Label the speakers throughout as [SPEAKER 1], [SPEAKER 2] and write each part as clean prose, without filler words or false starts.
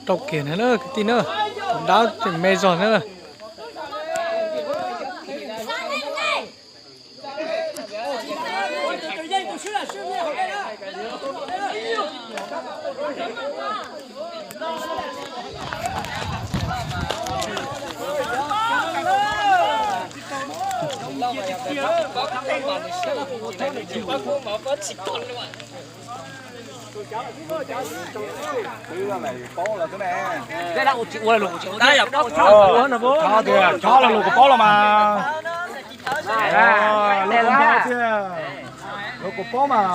[SPEAKER 1] tàu kia nữa cái tin nữa đáถึงmê giòn nữa
[SPEAKER 2] Cái này bó là cái này.
[SPEAKER 3] Cái đâu chịu là lục chịu đây là đâu
[SPEAKER 2] Cho thì cho là lục của bó là mà. Lục của bó chứ. Lục của bó mà.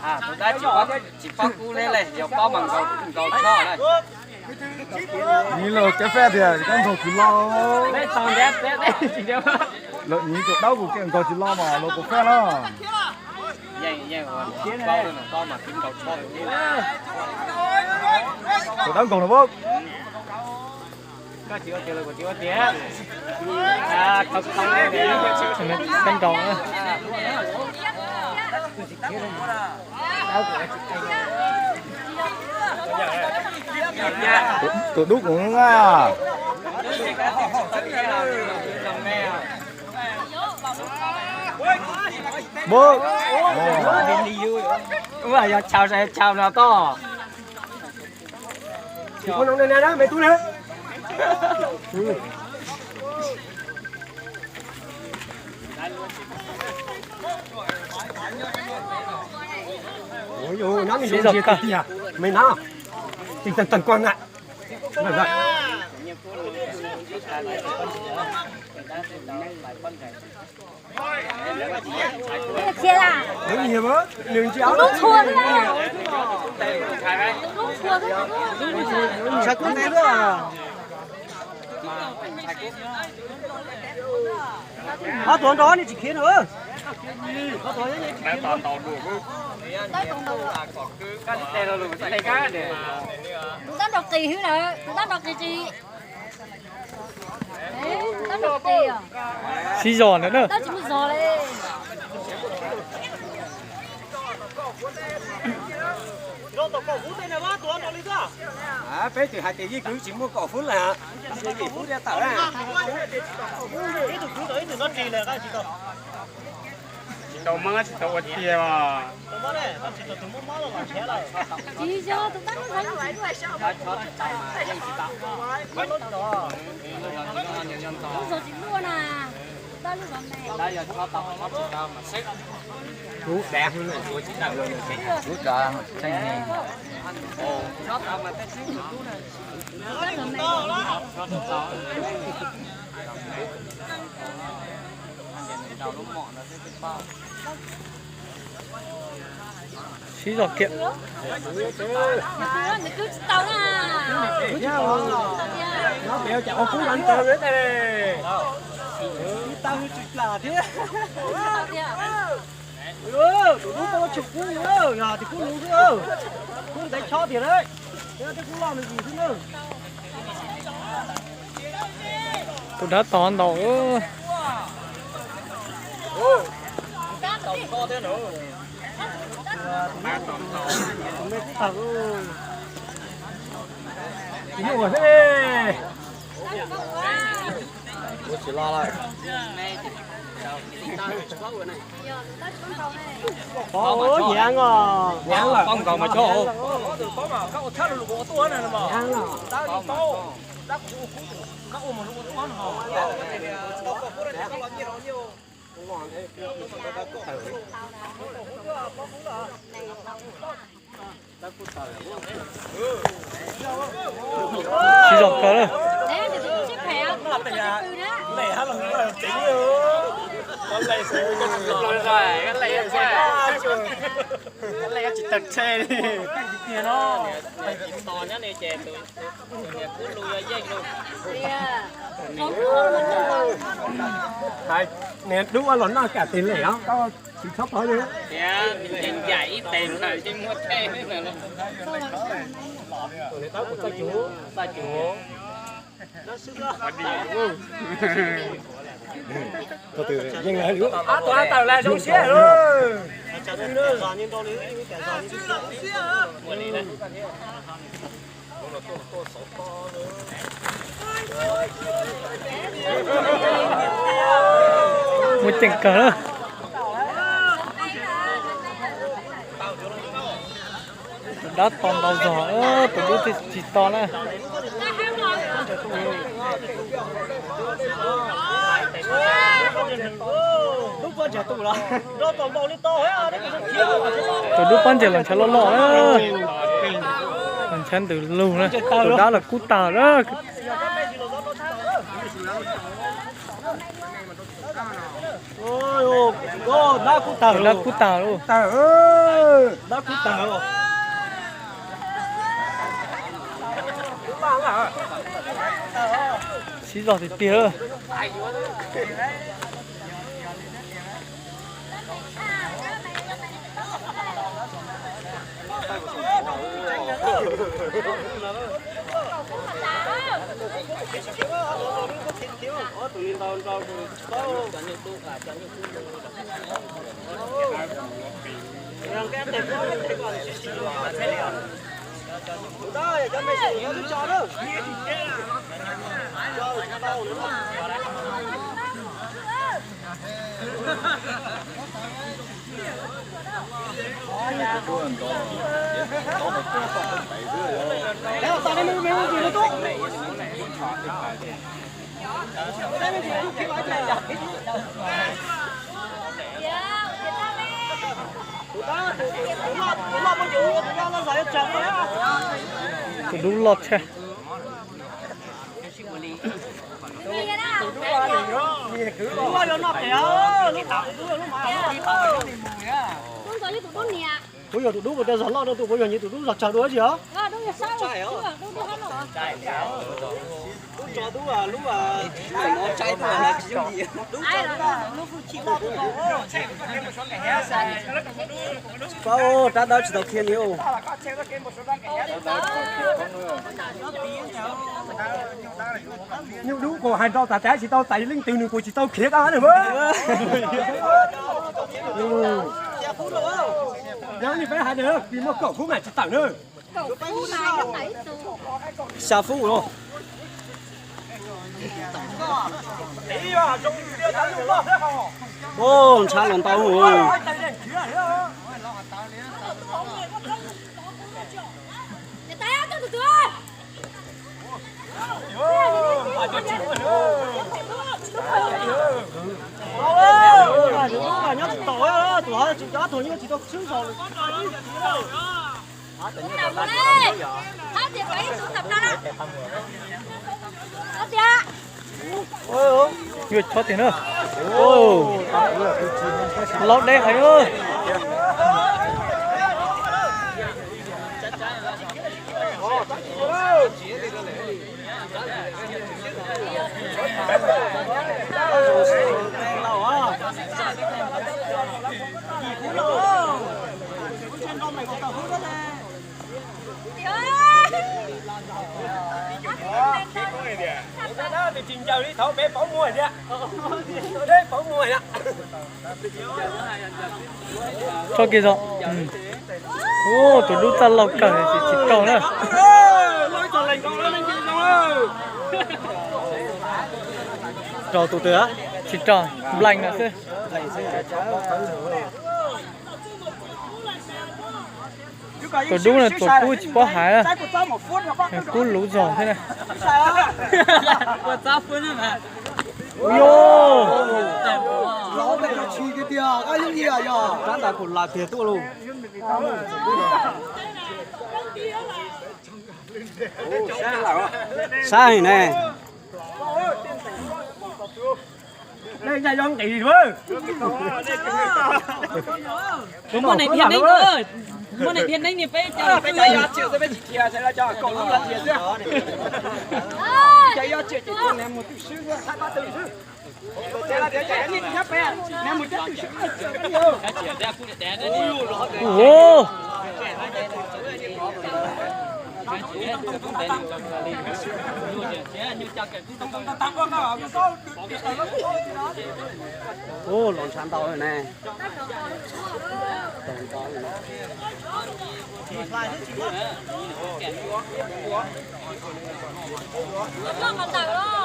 [SPEAKER 3] à tôi đã chỉ bắt cú lên này giờ bao bằng cầu cho này
[SPEAKER 2] Nhìn là cái phe thì con thổ chỉ lo.
[SPEAKER 3] đấy xong đấy chỉ đeo
[SPEAKER 2] Lợi nhìn của đâu của cái con chỉ lo mà lục của phe đó.
[SPEAKER 3] nhanh bao lên bao mà kiếm cầu cho
[SPEAKER 2] Của đâu còn là bốc.
[SPEAKER 3] có chịu là của chịu tía à không đấy
[SPEAKER 1] canh cầu nữa
[SPEAKER 2] Tụi đúc cũng à. Bốc.
[SPEAKER 3] đúng rồi giờ chào nào to
[SPEAKER 2] Chỉ có nông này đó, mày túi nữa. Ôi dồi, nó mình gì cả à? Mày nó. Thì tần quan ngại. Vậy vậy.
[SPEAKER 4] Kia là
[SPEAKER 2] Nó nhiều quá, lường chéo.
[SPEAKER 4] lúc thua thế nào? Lúc thua thế nào?
[SPEAKER 2] Sao cũng thế nữa à? Tuần đó thì chỉ khiến nữa.
[SPEAKER 3] cái tên là lùi cái cá để
[SPEAKER 4] Tụi ta đọc kỳ hữu nè, tụi ta đọc gì? Đấy, tụi ta đọc kỳ à?
[SPEAKER 1] xí giòn nữa
[SPEAKER 4] Ta chỉ một giò lên.
[SPEAKER 2] À, bé thì hai tỷ gì cứ chỉ mua cỏ phút là chỉ phút ra tao ra.
[SPEAKER 3] đầu măng chỉ đầu tiề mà
[SPEAKER 4] Chỉ cho tụi ta nó thấy gì vậy? Lúc giờ chỉ mua nè. Ta lúc giờ này.
[SPEAKER 3] đây giờ cho tao nó chỉ tao mà xếp
[SPEAKER 2] Chú đẹp. Chú trời, xanh này.
[SPEAKER 3] nó tao mà tao xếp
[SPEAKER 4] Ta lúc này.
[SPEAKER 3] đầu nó mọn nó sẽ bao
[SPEAKER 1] xí giòn kiện
[SPEAKER 4] Mày cứ tao nè.
[SPEAKER 2] Nó béo chảo phú đánh tao đấy này. Tao như chụp là thế. Tụi nó có chụp cú nữa, nhà thì cú luôn cơ. Cú đánh cho tiền đấy. Thế cái cú làm được gì thế nữa?
[SPEAKER 1] tụi đã tòn đầu
[SPEAKER 2] Tao to thế nữa. Tụi mấy cú thật ơi. Nhiều rồi thế. Tôi chỉ lo lại. Có nhang à. Nhang là
[SPEAKER 3] con còn mà cho
[SPEAKER 2] nhang à.
[SPEAKER 1] xí giòn cỡ rồi
[SPEAKER 4] Đấy, thì tụi xếp khỏe. Nó từ đó.
[SPEAKER 2] Này hát là chính nữa. Con này sẽ
[SPEAKER 3] rồi cái này
[SPEAKER 2] cái này chỉ tật xe đi. Cái tiền nó.
[SPEAKER 3] to nhá này chè tụi cứ lui dây luôn
[SPEAKER 2] Hai nè đúng là nó cả tiền lẻ có chỉ thấp thôi nữa.
[SPEAKER 3] mình dạy tiền rồi chứ mua xe này luôn
[SPEAKER 2] Tụi tao của ta chủ. Nó sức đó. Từ từ nhanh lại nữa. Tụi tao là giống xe luôn.
[SPEAKER 1] một chừng cỡ đã toàn đầu giỏ tụi đứa thì chỉ to nè tụi đứa bán giờ làm sao lo đó làm sao từ lâu nữa tụi đó là cú tàu đó
[SPEAKER 2] đã cú tàu
[SPEAKER 1] luôn
[SPEAKER 2] tàu ơi đã cú tàu
[SPEAKER 1] xí giò thì tía tụi đúng lọt xe
[SPEAKER 2] bây giờ tụi đu một đợt gió lo đâu tụi bây giờ như tụi đu giặt chả đuối gì á bao ta đâu chỉ đầu thiên nhiều nhưng đúng của hai đau ta chỉ tao tay linh từ nửa của chỉ tao khía á được mới nếu như phải hai đứa vì một cậu phú này chỉ tặng nữa xa phú rồi ô cha lòng tao rồi nhớ tội á, tụi họ chịu chó thôi nhưng mà chỉ tao sướng rồi.
[SPEAKER 1] Nguyệt cho tiền nữa. Ô, lót đây hả ơi.
[SPEAKER 2] Thì trình chờ đi thấu bé phóng mùi đi ạ. Đấy phóng mùi ạ.
[SPEAKER 1] Cho kia rồi. Ô, tụi đút ta lọc cả thì chỉ cầu nữa.
[SPEAKER 2] Lôi trò lành con lên kia rồi. Trò tụi tớ á.
[SPEAKER 1] Chỉ tròn, lành nữa chứ. Tụi đúng là tụi cú chỉ có hái à. Cú lú giòn thế này. Ôi yo.
[SPEAKER 2] Nó bây giờ chi cái tia, cái gì à giờ. Trán đã còn là thiệt tôi luôn. Sai nè. Đây nhà dân kỳ thôi.
[SPEAKER 5] Món này thiệt đấy cơ. Món này thiệt đấy nhỉ phải cho.
[SPEAKER 2] Bây giờ chịu tôi bây giờ kia sẽ là cho cậu không là thiệt nữa. Chạy ra chạy con em một chút xíu nữa, hai ba từ xíu. Chạy là chạy đi nhấp bé. Em một chút xíu.
[SPEAKER 1] Ồ.
[SPEAKER 2] Ô, lon sán tao rồi nè.
[SPEAKER 5] Nó còn tặng đó.